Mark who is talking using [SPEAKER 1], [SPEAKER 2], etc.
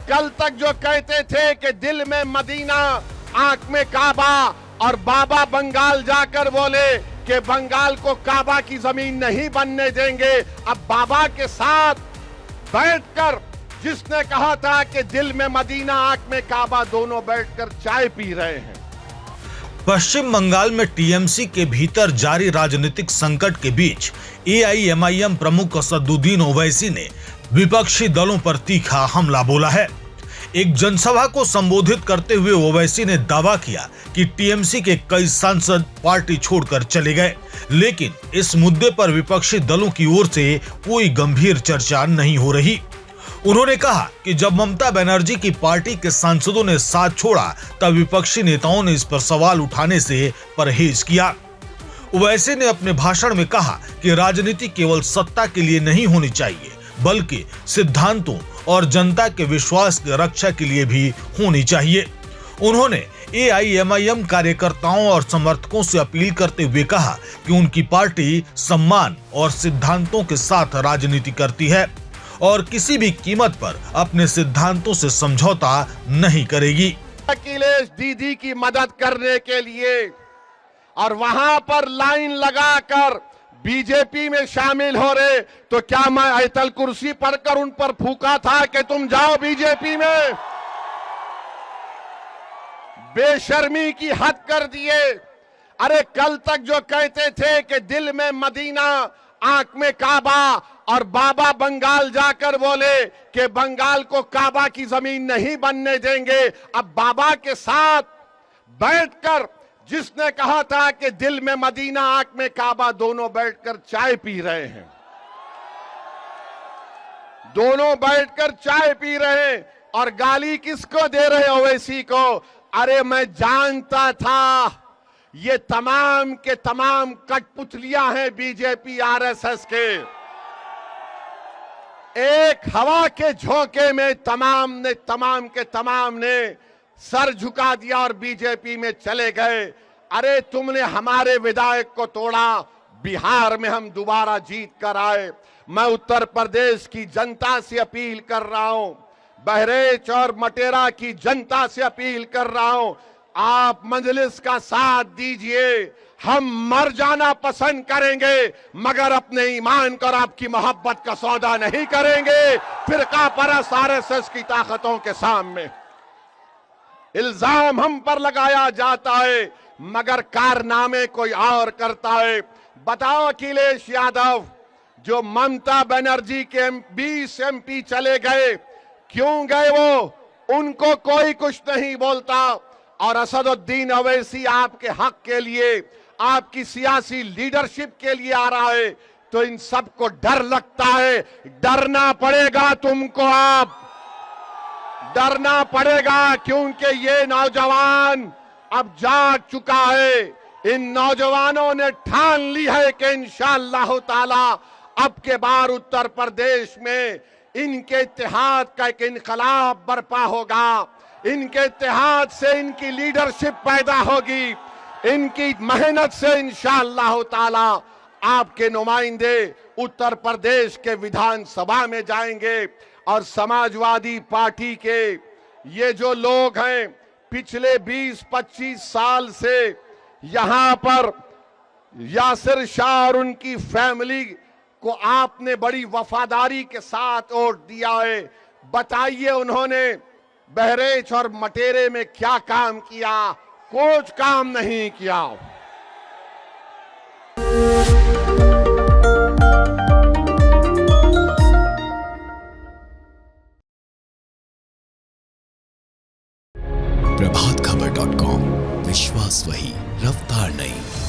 [SPEAKER 1] कल तक जो कहते थे कि दिल में मदीना आंख में काबा, और बाबा बंगाल जाकर बोले कि बंगाल को काबा की जमीन नहीं बनने देंगे, अब बाबा के साथ बैठकर जिसने कहा था कि दिल में मदीना आंख में काबा, दोनों बैठकर चाय पी रहे हैं।
[SPEAKER 2] पश्चिम बंगाल में टीएमसी के भीतर जारी राजनीतिक संकट के बीच एआईएमआईएम प्रमुख असदुद्दीन ओवैसी ने विपक्षी दलों पर तीखा हमला बोला है। एक जनसभा को संबोधित करते हुए ओवैसी ने दावा किया कि टीएमसी के कई सांसद पार्टी छोड़कर चले गए, लेकिन इस मुद्दे पर विपक्षी दलों की ओर से कोई गंभीर चर्चा नहीं हो रही। उन्होंने कहा कि जब ममता बनर्जी की पार्टी के सांसदों ने साथ छोड़ा तब विपक्षी नेताओं ने इस पर सवाल उठाने से परहेज किया। ओवैसी ने अपने भाषण में कहा कि राजनीति केवल सत्ता के लिए नहीं होनी चाहिए, बल्कि सिद्धांतों और जनता के विश्वास की रक्षा के लिए भी होनी चाहिए। उन्होंने एआईएमआईएम कार्यकर्ताओं और समर्थकों से अपील करते हुए कहा कि उनकी पार्टी सम्मान और सिद्धांतों के साथ राजनीति करती है और किसी भी कीमत पर अपने सिद्धांतों से समझौता नहीं करेगी।
[SPEAKER 1] अखिलेश दीदी की मदद करने के लिए और वहां पर लाइन लगाकर बीजेपी में शामिल हो रहे, तो क्या मैं आयतल कुर्सी पढ़कर उन पर फूका था कि तुम जाओ बीजेपी में? बेशर्मी की हद कर दिए। अरे कल तक जो कहते थे कि दिल में मदीना आंख में काबा, और बाबा बंगाल जाकर बोले कि बंगाल को काबा की जमीन नहीं बनने देंगे, अब बाबा के साथ बैठकर जिसने कहा था कि दिल में मदीना आंख में काबा, दोनों बैठकर चाय पी रहे हैं। दोनों बैठकर चाय पी रहे हैं और गाली किसको दे रहे हैं? ओवैसी को। अरे मैं जानता था ये तमाम के तमाम कठपुतलियां हैं बीजेपी आरएसएस के। एक हवा के झोंके में तमाम ने सर झुका दिया और बीजेपी में चले गए। अरे तुमने हमारे विधायक को तोड़ा, बिहार में हम दोबारा जीत कर आए। मैं उत्तर प्रदेश की जनता से अपील कर रहा हूं, बहरेच और मटेरा की जनता से अपील कर रहा हूं, आप मजलिस का साथ दीजिए। हम मर जाना पसंद करेंगे मगर अपने ईमान को और आपकी मोहब्बत का सौदा नहीं करेंगे फिरका परस्त आरएसएस की ताकतों के सामने। इल्जाम हम पर लगाया जाता है मगर कारनामे कोई और करता है। बताओ अखिलेश यादव, जो ममता बनर्जी के 20 एमपी चले गए, क्यों गए वो? उनको कोई कुछ नहीं बोलता। और असदुद्दीन ओवैसी आपके हक के लिए, आपकी सियासी लीडरशिप के लिए आ रहा है, तो इन सबको डर लगता है। डरना पड़ेगा तुमको, आप डरना पड़ेगा, क्योंकि ये नौजवान अब जाग चुका है। इन नौजवानों ने ठान ली है कि इंशाअल्लाह ताला अब के बार उत्तर प्रदेश में इनके इत्तेहाद का एक इनकलाब बर्पा होगा। इनके इत्तेहाद से इनकी लीडरशिप पैदा होगी। इनकी मेहनत से इंशाअल्लाह ताला आपके नुमाइंदे उत्तर प्रदेश के विधानसभा में जाएंगे। और समाजवादी पार्टी के ये जो लोग हैं, पिछले 20-25 साल से यहां पर यासिर शाह और उनकी फैमिली को आपने बड़ी वफादारी के साथ वोट दिया है। बताइए उन्होंने बहरेच और मटेरे में क्या काम किया? कुछ काम नहीं किया।
[SPEAKER 3] प्रभातखबर.com, विश्वास वही, रफ्तार नहीं।